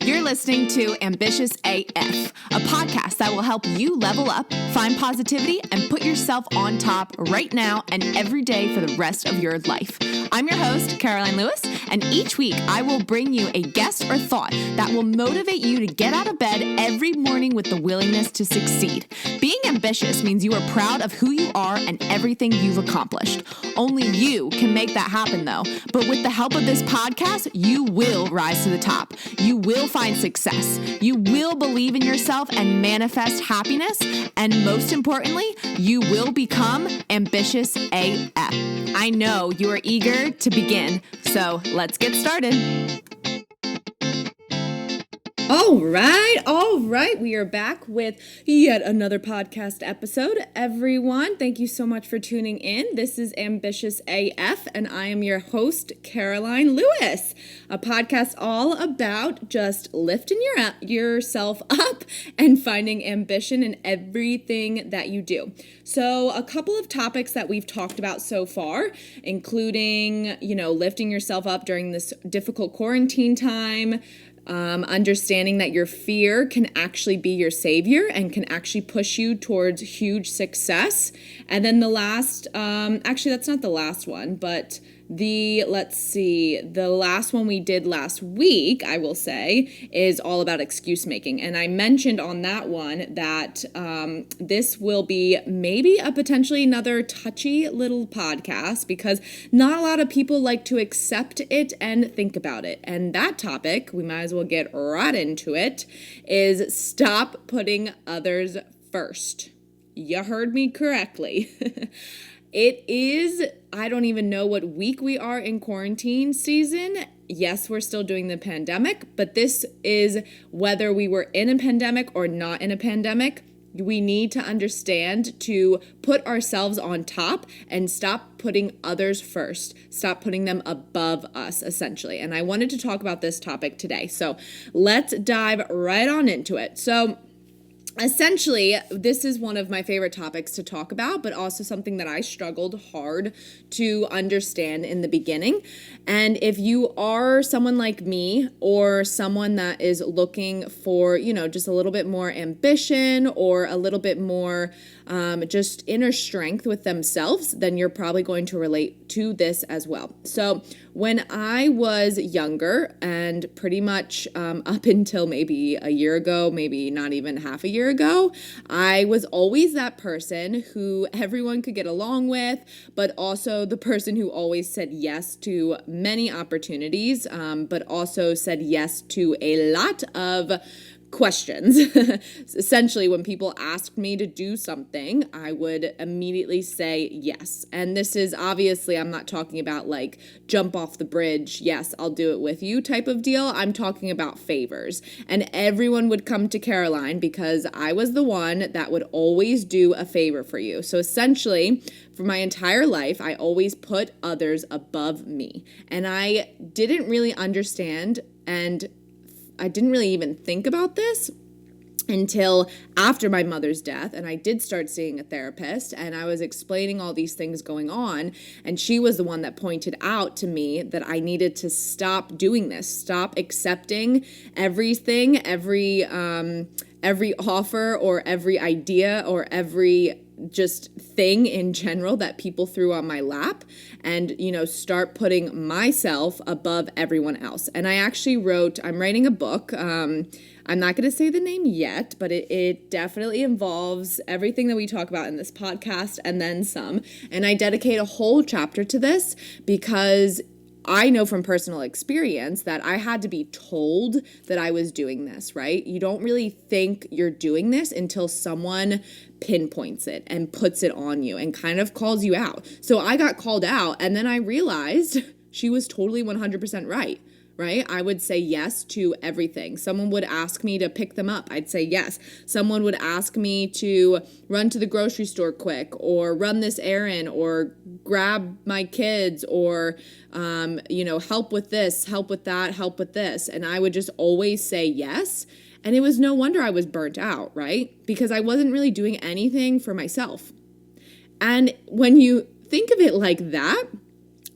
You're listening to Ambitious AF, a podcast that will help you level up, find positivity, and put yourself on top right now and every day for the rest of your life. I'm your host, Caroline Lewis, and each week I will bring you a guest or thought that will motivate you to get out of bed every morning with the willingness to succeed. Being ambitious means you are proud of who you are and everything you've accomplished. Only you can make that happen, though. But with the help of this podcast, you will rise to the top. You will find success. You will believe in yourself and manifest happiness. And most importantly, you will become ambitious AF. I know you are eager to begin, so let's get started. All right. We are back with yet another podcast episode. Everyone, thank you so much for tuning in. This is Ambitious AF, and I am your host, Caroline Lewis, a podcast all about just lifting yourself up and finding ambition in everything that you do. So a couple of topics that we've talked about so far, including, lifting yourself up during this difficult quarantine time, understanding that your fear can actually be your savior and can actually push you towards huge success. And then the last, actually that's not the last one, but the last one we did last week, I will say, is all about excuse making. And I mentioned on that one that this will be maybe a potentially another touchy little podcast because not a lot of people like to accept it and think about it. And that topic, we might as well get right into it, is stop putting others first. You heard me correctly. It is, I don't even know what week we are in quarantine season. Yes, we're still doing the pandemic, but this is whether we were in a pandemic or not in a pandemic. We need to understand to put ourselves on top and stop putting others first. Stop putting them above us, essentially. And I wanted to talk about this topic today. So let's dive right on into it. So essentially, this is one of my favorite topics to talk about, but also something that I struggled hard to understand in the beginning. And if you are someone like me or someone that is looking for, just a little bit more ambition or a little bit more just inner strength with themselves, then you're probably going to relate to this as well. So when I was younger and pretty much up until maybe a year ago, maybe not even half a year ago, I was always that person who everyone could get along with, but also the person who always said yes to many opportunities, but also said yes to a lot of questions. Essentially, when people asked me to do something, I would immediately say yes. And this is obviously, I'm not talking about like jump off the bridge, yes, I'll do it with you type of deal. I'm talking about favors. And everyone would come to Caroline because I was the one that would always do a favor for you. So essentially, for my entire life, I always put others above me. And I didn't really understand, and I didn't really even think about this until after my mother's death, and I did start seeing a therapist, and I was explaining all these things going on, and she was the one that pointed out to me that I needed to stop doing this, stop accepting everything, every offer or every idea or every just thing in general that people threw on my lap, and, start putting myself above everyone else. And I actually I'm writing a book. I'm not going to say the name yet, but it definitely involves everything that we talk about in this podcast and then some. And I dedicate a whole chapter to this because I know from personal experience that I had to be told that I was doing this, right? You don't really think you're doing this until someone pinpoints it and puts it on you and kind of calls you out. So I got called out, and then I realized she was totally 100% right. Right? I would say yes to everything. Someone would ask me to pick them up. I'd say yes. Someone would ask me to run to the grocery store quick or run this errand or grab my kids or, help with this, help with that, help with this. And I would just always say yes. And it was no wonder I was burnt out, right? Because I wasn't really doing anything for myself. And when you think of it like that,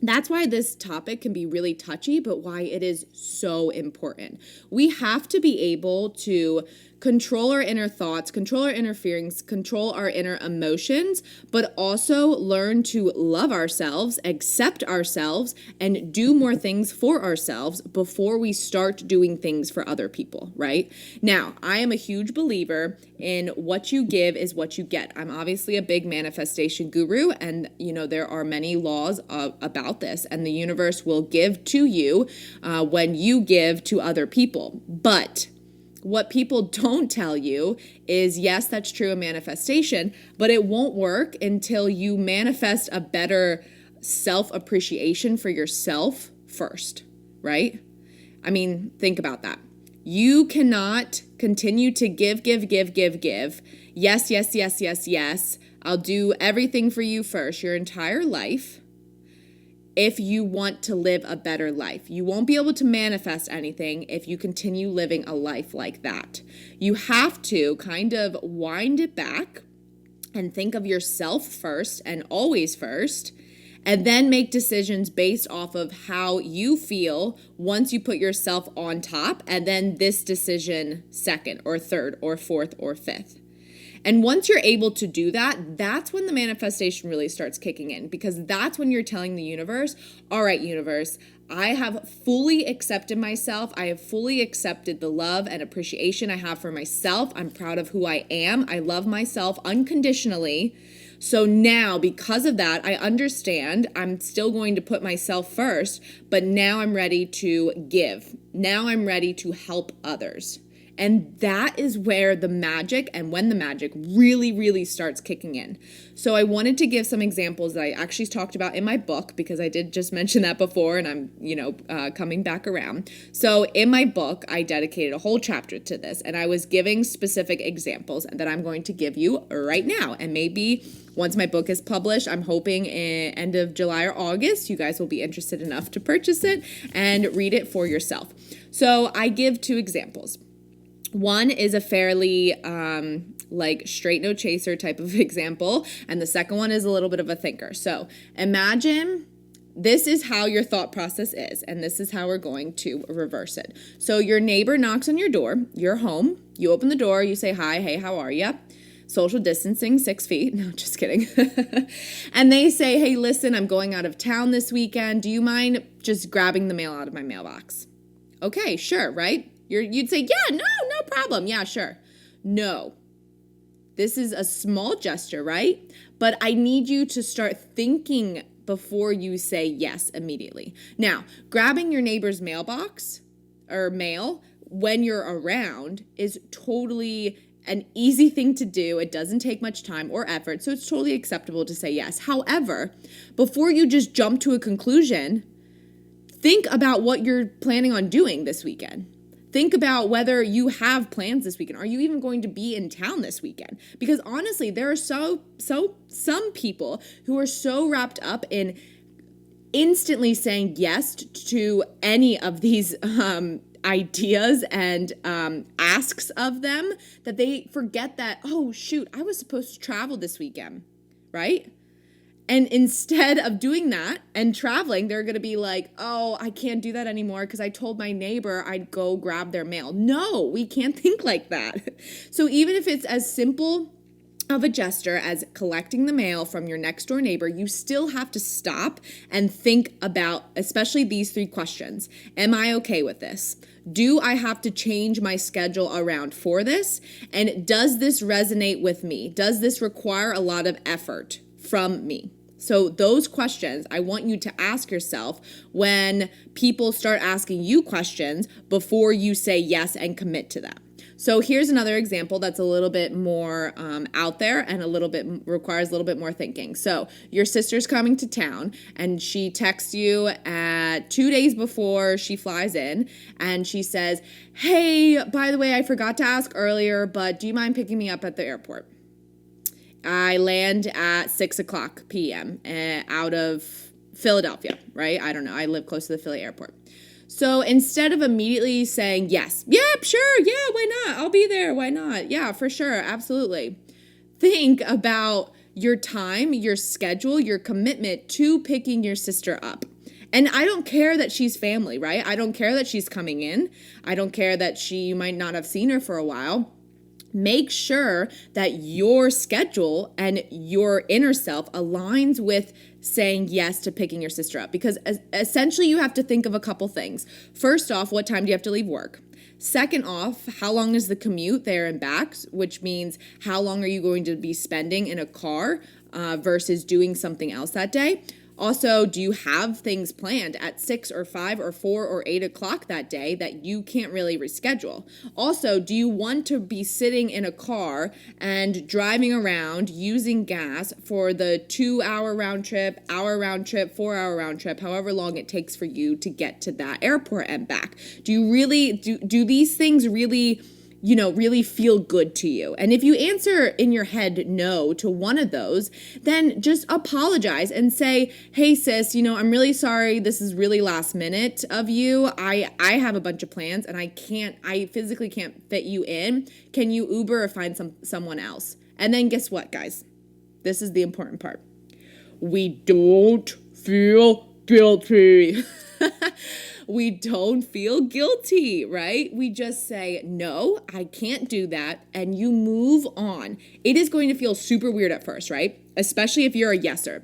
That's why this topic can be really touchy, but why it is so important. We have to be able to control our inner thoughts, control our inner feelings, control our inner emotions, but also learn to love ourselves, accept ourselves, and do more things for ourselves before we start doing things for other people, right? Now, I am a huge believer in what you give is what you get. I'm obviously a big manifestation guru, and there are many laws about this, and the universe will give to you when you give to other people. But what people don't tell you is, yes, that's true in manifestation, but it won't work until you manifest a better self-appreciation for yourself first, right? I mean, think about that. You cannot continue to give. Yes, yes, yes, yes, yes. I'll do everything for you first your entire life. If you want to live a better life, you won't be able to manifest anything if you continue living a life like that. You have to kind of wind it back and think of yourself first and always first, and then make decisions based off of how you feel once you put yourself on top, and then this decision second or third or fourth or fifth. And once you're able to do that, that's when the manifestation really starts kicking in, because that's when you're telling the universe, all right, universe, I have fully accepted myself. I have fully accepted the love and appreciation I have for myself. I'm proud of who I am. I love myself unconditionally. So now, because of that, I understand I'm still going to put myself first, but now I'm ready to give. Now I'm ready to help others. And that is where the magic and when the magic really, really starts kicking in. So I wanted to give some examples that I actually talked about in my book, because I did just mention that before, and I'm, coming back around. So in my book, I dedicated a whole chapter to this, and I was giving specific examples that I'm going to give you right now. And maybe once my book is published, I'm hoping in end of July or August, you guys will be interested enough to purchase it and read it for yourself. So I give 2 examples. One is a fairly straight no chaser type of example, and the second one is a little bit of a thinker. So imagine this is how your thought process is, and this is how we're going to reverse it. So your neighbor knocks on your door, you're home, you open the door, you say hi, hey, how are ya? Social distancing, 6 feet. No, just kidding. And they say, hey, listen, I'm going out of town this weekend. Do you mind just grabbing the mail out of my mailbox? Okay, sure, right? You'd say, yeah, no problem. Yeah, sure. No. This is a small gesture, right? But I need you to start thinking before you say yes immediately. Now, grabbing your neighbor's mailbox or mail when you're around is totally an easy thing to do. It doesn't take much time or effort, so it's totally acceptable to say yes. However, before you just jump to a conclusion, think about what you're planning on doing this weekend. Think about whether you have plans this weekend. Are you even going to be in town this weekend? Because honestly, there are some people who are so wrapped up in instantly saying yes to any of these ideas and asks of them that they forget that, oh shoot, I was supposed to travel this weekend, right? And instead of doing that and traveling, they're going to be like, oh, I can't do that anymore because I told my neighbor I'd go grab their mail. No, we can't think like that. So even if it's as simple of a gesture as collecting the mail from your next door neighbor, you still have to stop and think about especially these 3 questions. Am I okay with this? Do I have to change my schedule around for this? And does this resonate with me? Does this require a lot of effort from me? So those questions I want you to ask yourself when people start asking you questions before you say yes and commit to them. So here's another example that's a little bit more out there and requires a little bit more thinking. So your sister's coming to town and she texts you at 2 days before she flies in, and she says, hey, by the way, I forgot to ask earlier, but do you mind picking me up at the airport? I land at 6:00 p.m. Out of Philadelphia, right? I don't know. I live close to the Philly airport. So instead of immediately saying, yes, yep, sure, yeah, why not? I'll be there. Why not? Yeah, for sure. Absolutely. Think about your time, your schedule, your commitment to picking your sister up. And I don't care that she's family, right? I don't care that she's coming in. I don't care that you might not have seen her for a while. Make sure that your schedule and your inner self aligns with saying yes to picking your sister up, because essentially you have to think of a couple things. First off, what time do you have to leave work? Second off, how long is the commute there and back, which means how long are you going to be spending in a car versus doing something else that day? Also, do you have things planned at 6 or 5 or 4 or 8 o'clock that day that you can't really reschedule? Also, do you want to be sitting in a car and driving around using gas for the 2-hour round trip, hour round trip, 4-hour round trip, however long it takes for you to get to that airport and back? Do you really, do these things really feel good to you? And if you answer in your head no to one of those, then just apologize and say, hey sis, I'm really sorry. This is really last minute of you. I have a bunch of plans and I physically can't fit you in. Can you Uber or find someone else? And then guess what, guys? This is the important part. We don't feel guilty. We don't feel guilty, right? We just say, no, I can't do that, and you move on. It is going to feel super weird at first, right? Especially if you're a yeser.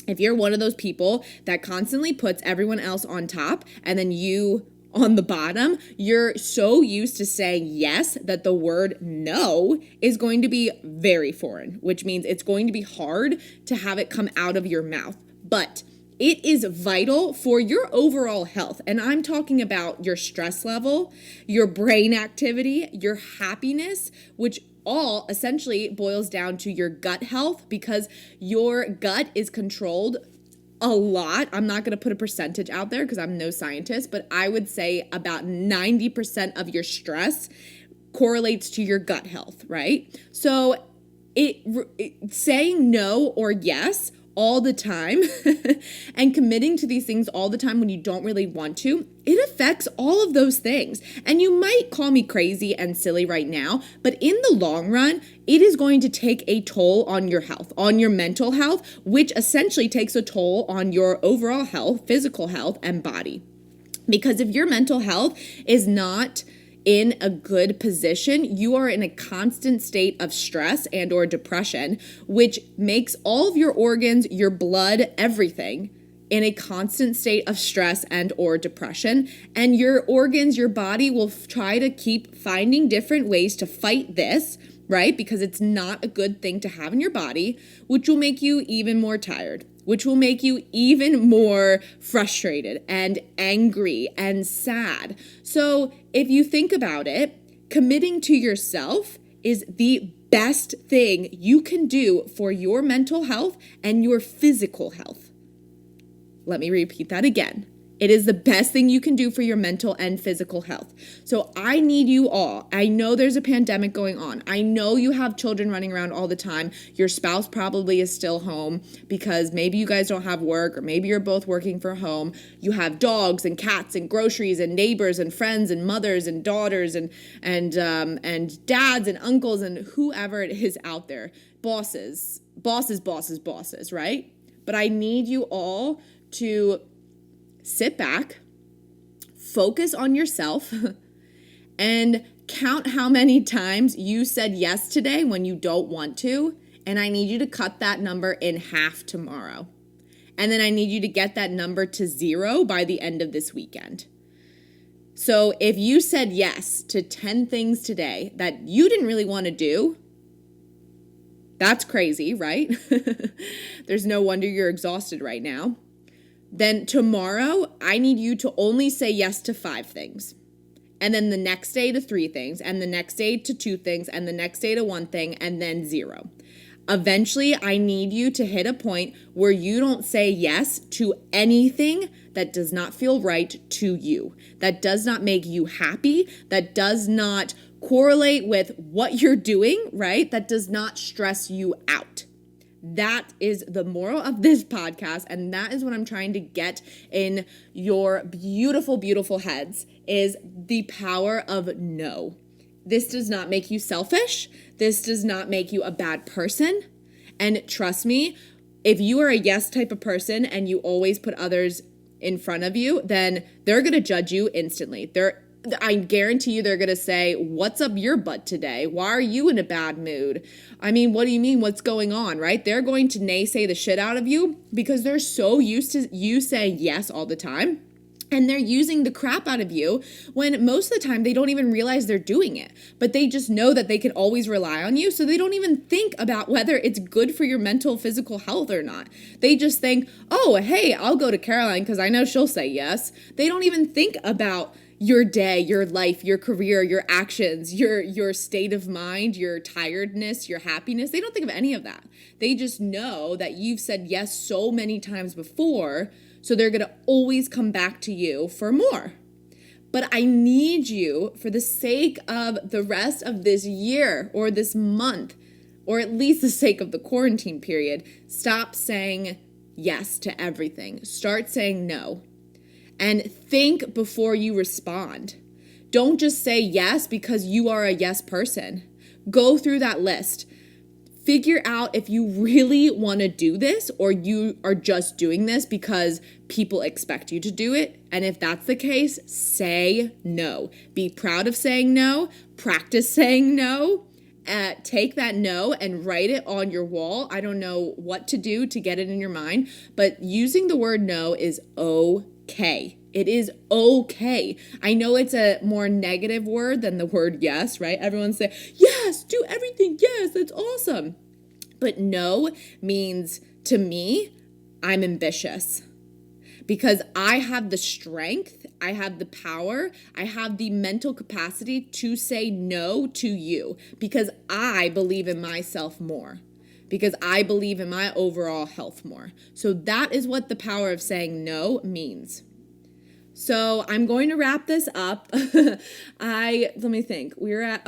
If you're one of those people that constantly puts everyone else on top and then you on the bottom, you're so used to saying yes that the word no is going to be very foreign, which means it's going to be hard to have it come out of your mouth. But it is vital for your overall health. And I'm talking about your stress level, your brain activity, your happiness, which all essentially boils down to your gut health, because your gut is controlled a lot. I'm not going to put a percentage out there because I'm no scientist, but I would say about 90% of your stress correlates to your gut health, right? So saying no or yes all the time and committing to these things all the time when you don't really want to, it affects all of those things. And you might call me crazy and silly right now, but in the long run, it is going to take a toll on your health, on your mental health, which essentially takes a toll on your overall health, physical health, and body. Because if your mental health is not in a good position, you are in a constant state of stress and or depression, which makes all of your organs, your blood, everything in a constant state of stress and or depression. And your organs, your body will try to keep finding different ways to fight this, right? Because it's not a good thing to have in your body, which will make you even more tired, which will make you even more frustrated and angry and sad. So if you think about it, committing to yourself is the best thing you can do for your mental health and your physical health. Let me repeat that again. It is the best thing you can do for your mental and physical health. So I need you all. I know there's a pandemic going on. I know you have children running around all the time. Your spouse probably is still home because maybe you guys don't have work, or maybe you're both working from home. You have dogs and cats and groceries and neighbors and friends and mothers and daughters and dads and uncles and whoever it is out there. Bosses, right? But I need you all to sit back, focus on yourself, and count how many times you said yes today when you don't want to. And I need you to cut that number in half tomorrow. And then I need you to get that number to 0 by the end of this weekend. So if you said yes to 10 things today that you didn't really want to do, that's crazy, right? There's no wonder you're exhausted right now. Then tomorrow, I need you to only say yes to 5 things. And then the next day to 3 things, and the next day to 2 things, and the next day to 1 thing, and then 0. Eventually, I need you to hit a point where you don't say yes to anything that does not feel right to you, that does not make you happy, that does not correlate with what you're doing, right? That does not stress you out. That is the moral of this podcast, and that is what I'm trying to get in your beautiful, beautiful heads, is the power of no. This does not make you selfish. This does not make you a bad person. And trust me, if you are a yes type of person and you always put others in front of you, then they're going to judge you instantly. I guarantee you they're going to say, what's up your butt today? Why are you in a bad mood? I mean, what do you mean? What's going on, right? They're going to naysay the shit out of you because they're so used to you saying yes all the time. And they're using the crap out of you when most of the time they don't even realize they're doing it. But they just know that they can always rely on you. So they don't even think about whether it's good for your mental, physical health or not. They just think, oh, hey, I'll go to Caroline because I know she'll say yes. They don't even think about your day, your life, your career, your actions, your state of mind, your tiredness, your happiness. They don't think of any of that. They just know that you've said yes so many times before, so they're going to always come back to you for more. But I need you, for the sake of the rest of this year or this month, or at least the sake of the quarantine period, stop saying yes to everything. Start saying no. And think before you respond. Don't just say yes because you are a yes person. Go through that list. Figure out if you really want to do this or you are just doing this because people expect you to do it. And if that's the case, say no. Be proud of saying no. Practice saying no. Take that no and write it on your wall. I don't know what to do to get it in your mind, but using the word no is okay. It is okay. I know it's a more negative word than the word yes, right? Everyone say, yes, do everything. Yes, that's awesome. But no means, to me, I'm ambitious. Because I have the strength, I have the power, I have the mental capacity to say no to you. Because I believe in myself more. Because I believe in my overall health more. So that is what the power of saying no means. So I'm going to wrap this up. Let me think. We're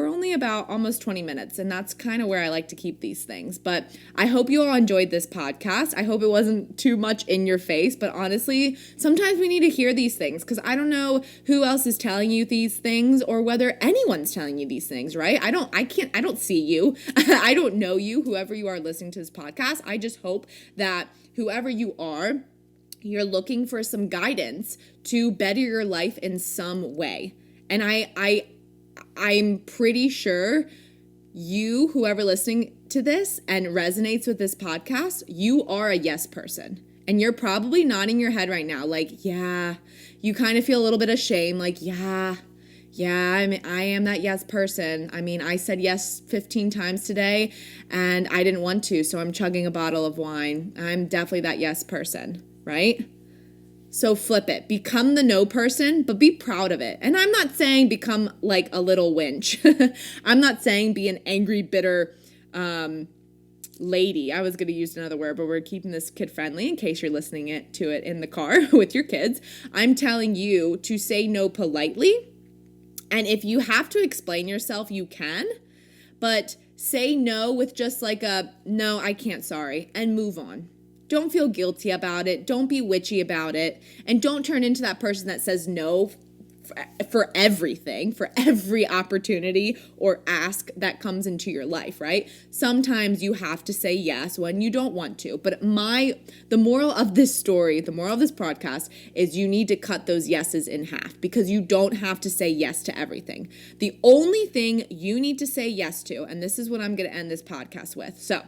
only about almost 20 minutes, and that's kind of where I like to keep these things. But I hope you all enjoyed this podcast. I hope it wasn't too much in your face, but honestly, sometimes we need to hear these things because I don't know who else is telling you these things or whether anyone's telling you these things, right? I don't see you. I don't know you, whoever you are listening to this podcast. I just hope that whoever you are, you're looking for some guidance to better your life in some way. And I'm pretty sure you, whoever listening to this and resonates with this podcast, you are a yes person. And you're probably nodding your head right now like, yeah, you kind of feel a little bit ashamed, like, yeah, I am that yes person. I mean, I said yes 15 times today and I didn't want to, so I'm chugging a bottle of wine. I'm definitely that yes person. Right? So flip it. Become the no person, but be proud of it. And I'm not saying become like a little winch. I'm not saying be an angry, bitter lady. I was going to use another word, but we're keeping this kid friendly in case you're listening to it in the car with your kids. I'm telling you to say no politely. And if you have to explain yourself, you can. But say no with just like no, I can't, sorry, and move on. Don't feel guilty about it. Don't be witchy about it. And don't turn into that person that says no for everything, for every opportunity or ask that comes into your life, right? Sometimes you have to say yes when you don't want to. But the moral of this story, the moral of this podcast is you need to cut those yeses in half because you don't have to say yes to everything. The only thing you need to say yes to, and this is what I'm going to end this podcast with. So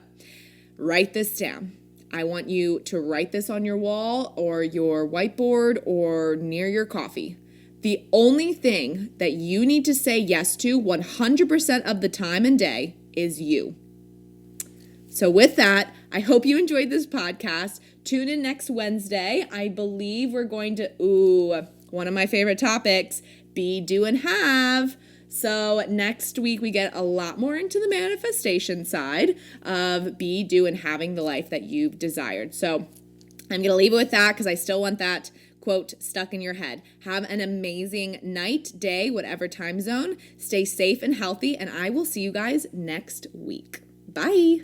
write this down. I want you to write this on your wall or your whiteboard or near your coffee. The only thing that you need to say yes to 100% of the time and day is you. So with that, I hope you enjoyed this podcast. Tune in next Wednesday. I believe we're going to, one of my favorite topics, be, do, and have. So next week we get a lot more into the manifestation side of be, do, and having the life that you've desired. So I'm going to leave it with that because I still want that quote stuck in your head. Have an amazing night, day, whatever time zone. Stay safe and healthy, and I will see you guys next week. Bye.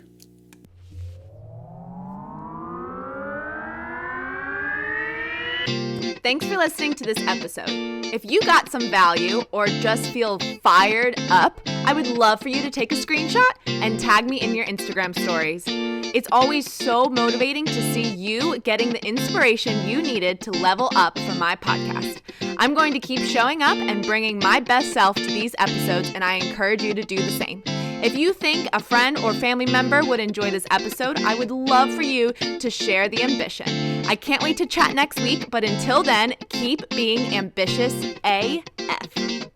Thanks for listening to this episode. If you got some value or just feel fired up, I would love for you to take a screenshot and tag me in your Instagram stories. It's always so motivating to see you getting the inspiration you needed to level up for my podcast. I'm going to keep showing up and bringing my best self to these episodes, and I encourage you to do the same. If you think a friend or family member would enjoy this episode, I would love for you to share the ambition. I can't wait to chat next week, but until then, keep being ambitious AF.